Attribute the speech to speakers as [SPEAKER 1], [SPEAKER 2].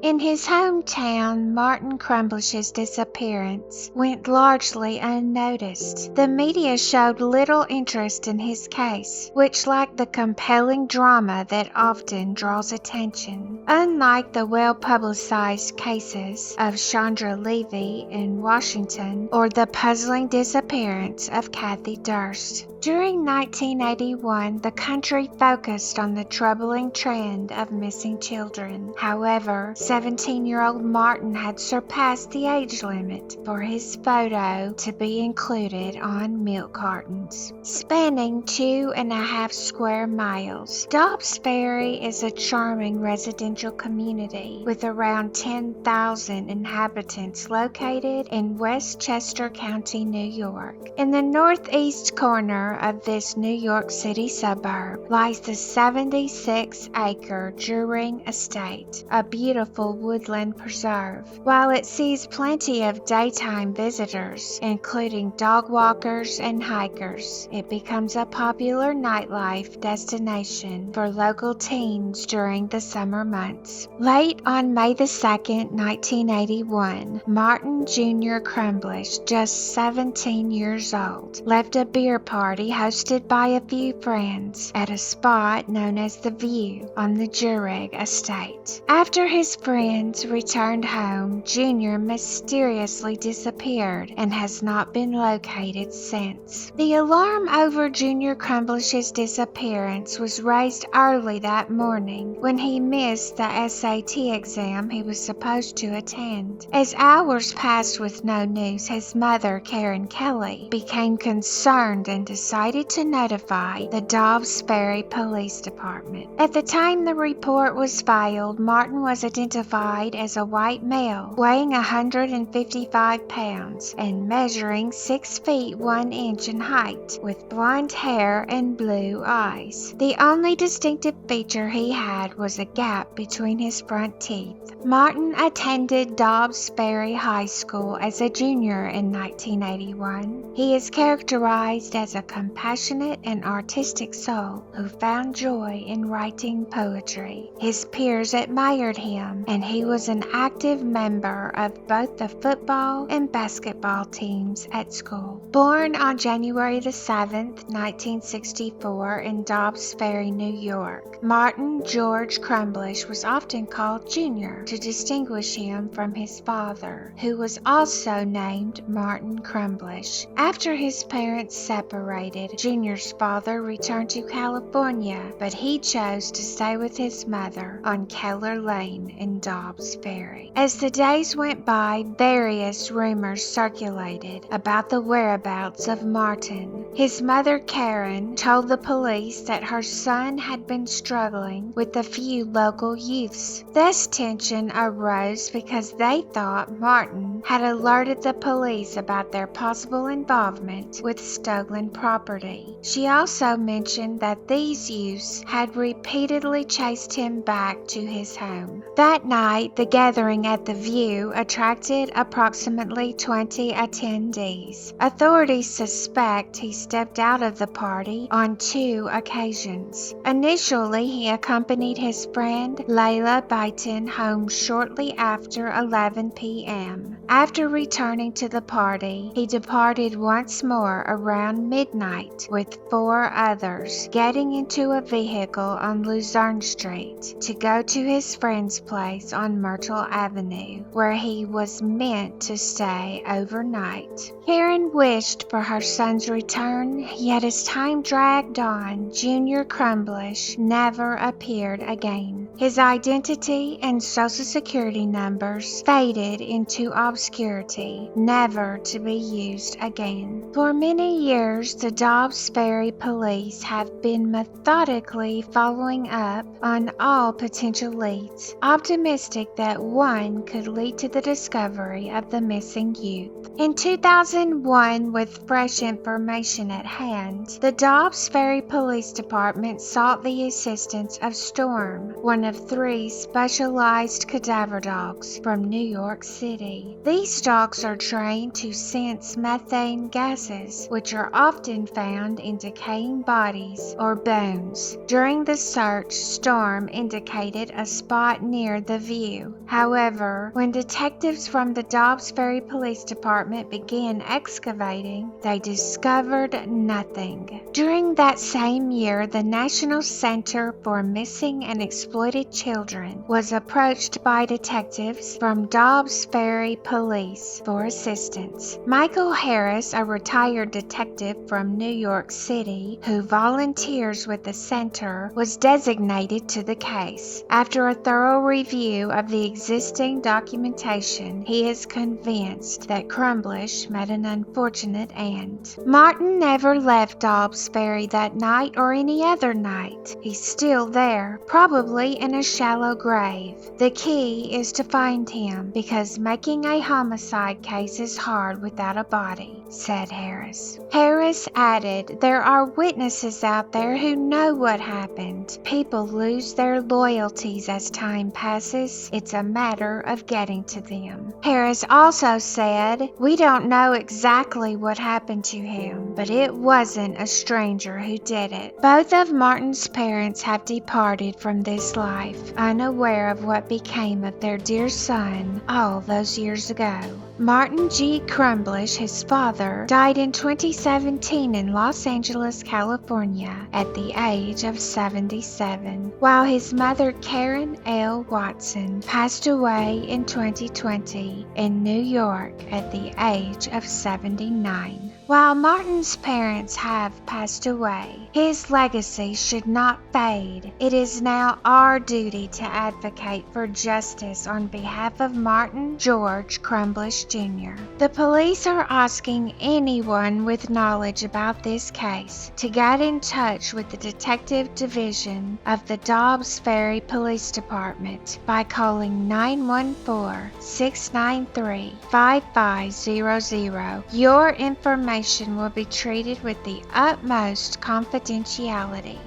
[SPEAKER 1] In his hometown, Martin Crumblish's disappearance went largely unnoticed. The media showed little interest in his case, which lacked the compelling drama that often draws attention. Unlike the well-publicized cases of Chandra Levy in Washington or the puzzling disappearance of Kathy Durst. During 1981, the country focused on the troubling trend of missing children. However, 17-year-old Martin had surpassed the age limit for his photo to be included on milk cartons. Spanning 2.5 square miles, Dobbs Ferry is a charming residential community with around 10,000 inhabitants located in Westchester County, New York. In the northeast corner of this New York City suburb lies the 76-acre Druring Estate, a beautiful woodland preserve. While it sees plenty of daytime visitors, including dog walkers and hikers, it becomes a popular nightlife destination for local teens during the summer months. Late on May 2nd, 1981, Martin Jr. Crumblish, just 17 years old, left a beer party hosted by a few friends at a spot known as The View on the Druring Estate. After his friends returned home, Jr. mysteriously disappeared and has not been located since. The alarm over Jr. Crumblish's disappearance was raised early that morning when he missed the SAT exam he was supposed to attend. As hours passed with no news, his mother, Karen Kelly, became concerned and decided to notify the Dobbs Ferry Police Department. At the time the report was filed, Martin was identified as a white male, weighing 155 pounds and measuring 6 feet 1 inch in height, with blonde hair and blue eyes. The only distinctive feature he had was a gap between his front teeth. Martin attended Dobbs Ferry High School as a junior in 1981. He is characterized as a compassionate and artistic soul who found joy in writing poetry. His peers admired him, and he was an active member of both the football and basketball teams at school. Born on January 7th, 1964 in Dobbs Ferry, New York, Martin George Crumblish was often called Jr. to distinguish him from his father, who was also named Martin Crumblish. After his parents separated, Jr.'s father returned to California, but he chose to stay with his mother on Keller Lane in Dobbs Ferry. As the days went by, various rumors circulated about the whereabouts of Martin. His mother, Karen, told the police that her son had been struggling with a few local youths. This tension arose because they thought Martin had alerted the police about their possible involvement with stolen property. She also mentioned that these youths had repeatedly chased him back to his home. That night, the gathering at The View attracted approximately 20 attendees. Authorities suspect he stepped out of the party on 2 occasions. Initially, he accompanied his friend Layla Byton home shortly after 11 p.m. After returning to the party, he departed once more around midnight with 4 others, getting into a vehicle on Luzerne Street to go to his friend's place on Myrtle Avenue, where he was meant to stay overnight. Karen wished for her son's return, yet as time dragged on, Jr. Crumblish never appeared again. His identity and social security numbers faded into obscurity, never to be used again. For many years, the Dobbs Ferry police have been methodically following up on all potential leads, optimistic that one could lead to the discovery of the missing youth. In 2001, with fresh information at hand, the Dobbs Ferry Police Department sought the assistance of Storm, one of 3 specialized cadaver dogs from New York City. These dogs are trained to sense methane gases, which are often been found in decaying bodies or bones. During the search, Storm indicated a spot near the view. However, when detectives from the Dobbs Ferry Police Department began excavating, they discovered nothing. During that same year, the National Center for Missing and Exploited Children was approached by detectives from Dobbs Ferry Police for assistance. Michael Harris, a retired detective from New York City who volunteers with the center, was designated to the case. After a thorough review of the existing documentation, he is convinced that Crumblish met an unfortunate end. Martin never left Dobbs Ferry that night or any other night. He's still there, probably in a shallow grave. The key is to find him, because making a homicide case is hard without a body, said Harris. Harris added, there are witnesses out there who know what happened. People lose their loyalties as time passes. It's a matter of getting to them. Harris also said, we don't know exactly what happened to him, but it wasn't a stranger who did it. Both of Martin's parents have departed from this life, unaware of what became of their dear son all those years ago. Martin G. Crumblish, his father, died in 2017 in Los Angeles, California, at the age of 77, while his mother, Karen L. Watson, passed away in 2020 in New York at the age of 79. While Martin's parents have passed away, his legacy should not fade. It is now our duty to advocate for justice on behalf of Martin George Crumblish Jr. The police are asking anyone with knowledge about this case to get in touch with the Detective Division of the Dobbs Ferry Police Department by calling 914-693-5500. Your information will be treated with the utmost confidentiality.